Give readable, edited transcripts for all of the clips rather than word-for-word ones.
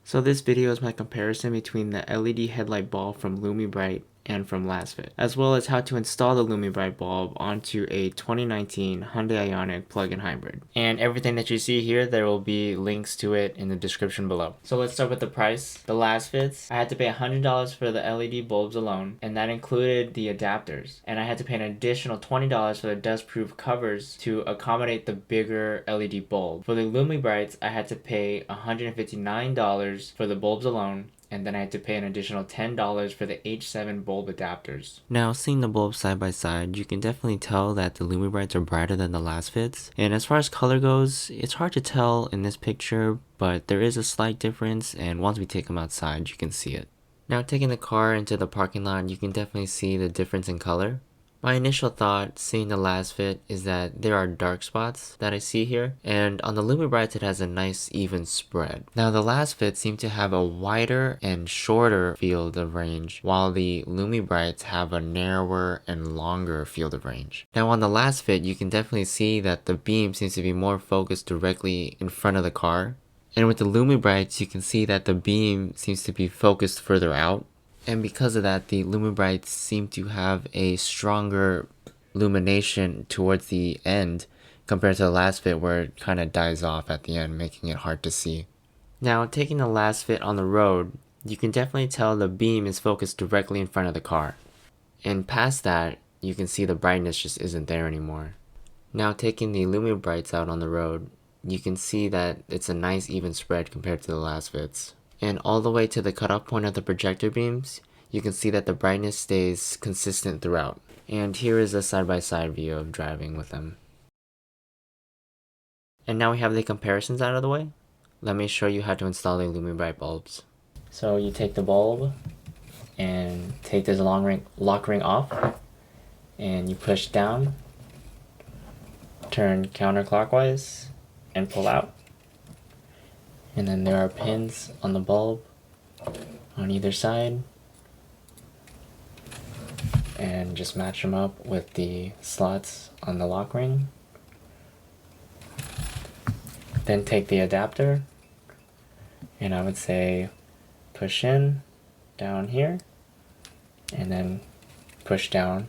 So this video is my comparison between the LED headlight bulb from Lumibright and from LASFIT, as well as how to install the Lumibright bulb onto a 2019 Hyundai Ioniq plug-in hybrid. And everything that you see here, there will be links to it in the description below. So let's start with the price. The LASFITs, I had to pay $100 for the LED bulbs alone, and that included the adapters. And I had to pay an additional $20 for the dustproof covers to accommodate the bigger LED bulb. For the Lumibrights, I had to pay $159 for the bulbs alone, and then I had to pay an additional $10 for the H7 bulb adapters. Now, seeing the bulbs side by side, you can definitely tell that the Lumibrights are brighter than the LASFITs. And as far as color goes, it's hard to tell in this picture, but there is a slight difference, and once we take them outside, you can see it. Now, taking the car into the parking lot, you can definitely see the difference in color. My initial thought seeing the LASFIT is that there are dark spots that I see here, and on the Lumibrights it has a nice even spread. Now the LASFIT seem to have a wider and shorter field of range, while the Lumibrights have a narrower and longer field of range. Now on the LASFIT you can definitely see that the beam seems to be more focused directly in front of the car, and with the Lumibrights you can see that the beam seems to be focused further out. And because of that, the Lumibrights seem to have a stronger illumination towards the end compared to the LASFIT, where it kind of dies off at the end, making it hard to see. Now, taking the LASFIT on the road, you can definitely tell the beam is focused directly in front of the car. And past that, you can see the brightness just isn't there anymore. Now, taking the Lumibrights out on the road, you can see that it's a nice even spread compared to the LASFITs. And all the way to the cutoff point of the projector beams, you can see that the brightness stays consistent throughout. And here is a side-by-side view of driving with them. And now we have the comparisons out of the way. Let me show you how to install the Lumibright bulbs. So you take the bulb and take this lock ring off, and you push down, turn counterclockwise, and pull out. And then there are pins on the bulb on either side, and just match them up with the slots on the lock ring. Then take the adapter, and I would say push in down here and then push down,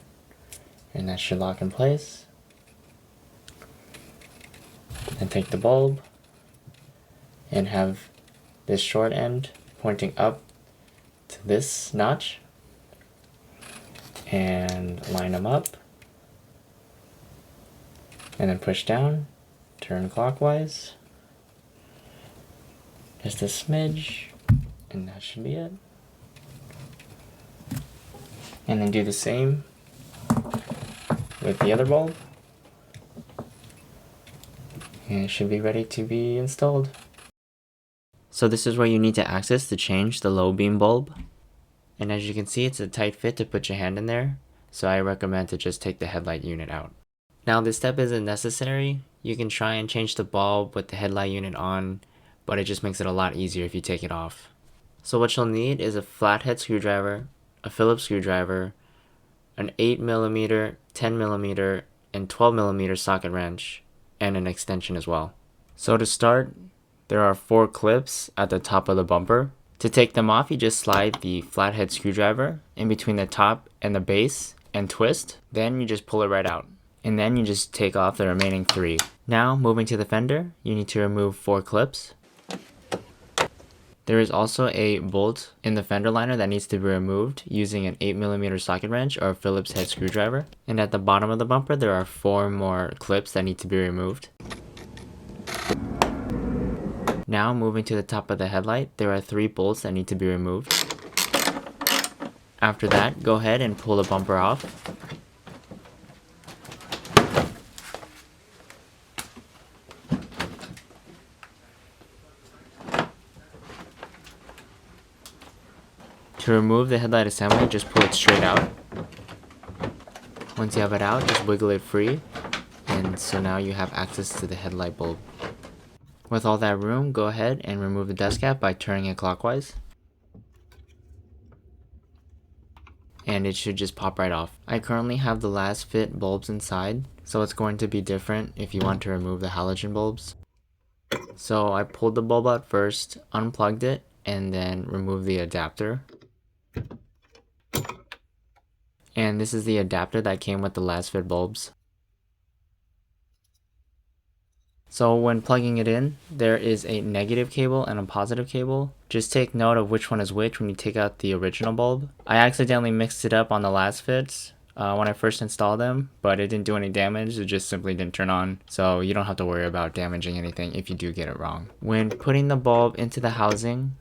and that should lock in place. Then take the bulb and have this short end pointing up to this notch, and line them up, and then push down, turn clockwise, just a smidge, and that should be it. And then do the same with the other bulb, and it should be ready to be installed. So this is where you need to access to change the low beam bulb. And as you can see, it's a tight fit to put your hand in there, so I recommend to just take the headlight unit out. Now this step isn't necessary. You can try and change the bulb with the headlight unit on, but it just makes it a lot easier if you take it off. So what you'll need is a flathead screwdriver, a Phillips screwdriver, an 8mm, 10mm, and 12mm socket wrench, and an extension as well. So to start, there are 4 clips at the top of the bumper. To take them off, you just slide the flathead screwdriver in between the top and the base and twist. Then you just pull it right out. And then you just take off the remaining 3. Now, moving to the fender, you need to remove 4 clips. There is also a bolt in the fender liner that needs to be removed using an 8mm socket wrench or a Phillips head screwdriver. And at the bottom of the bumper, there are 4 more clips that need to be removed. Now, moving to the top of the headlight, there are 3 bolts that need to be removed. After that, go ahead and pull the bumper off. To remove the headlight assembly, just pull it straight out. Once you have it out, just wiggle it free, and so now you have access to the headlight bulb. With all that room, go ahead and remove the dust cap by turning it clockwise. And it should just pop right off. I currently have the LASFIT bulbs inside, so it's going to be different if you want to remove the halogen bulbs. So I pulled the bulb out first, unplugged it, and then remove the adapter. And this is the adapter that came with the LASFIT bulbs. So when plugging it in, there is a negative cable and a positive cable. Just take note of which one is which when you take out the original bulb. I accidentally mixed it up on the LASFITs when I first installed them, but it didn't do any damage. It just simply didn't turn on. So you don't have to worry about damaging anything if you do get it wrong. When putting the bulb into the housing,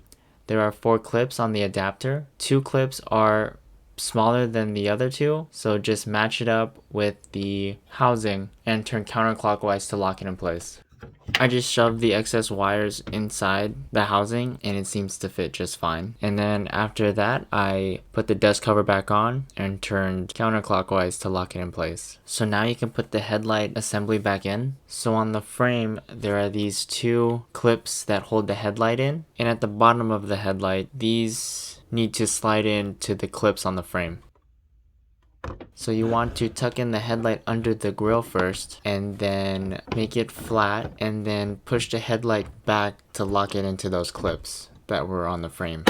there are 4 clips on the adapter. 2 clips are smaller than the other 2, so just match it up with the housing and turn counterclockwise to lock it in place. I just shoved the excess wires inside the housing and it seems to fit just fine. And then after that, I put the dust cover back on and turned counterclockwise to lock it in place. So now you can put the headlight assembly back in. So on the frame, there are these 2 clips that hold the headlight in, and at the bottom of the headlight, these need to slide into the clips on the frame. So you want to tuck in the headlight under the grill first and then make it flat and then push the headlight back to lock it into those clips that were on the frame.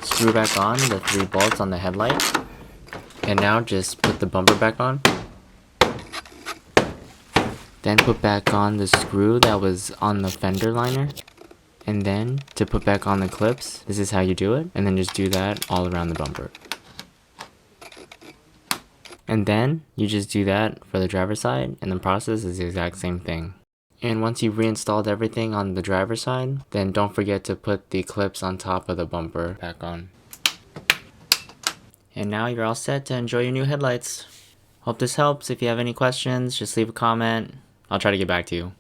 Screw back on the 3 bolts on the headlight, and now just put the bumper back on. Then put back on the screw that was on the fender liner. And then to put back on the clips, this is how you do it, and then just do that all around the bumper. And then you just do that for the driver's side, and the process is the exact same thing. And once you've reinstalled everything on the driver's side, then don't forget to put the clips on top of the bumper back on. And now you're all set to enjoy your new headlights. Hope this helps. If you have any questions, just leave a comment. I'll try to get back to you.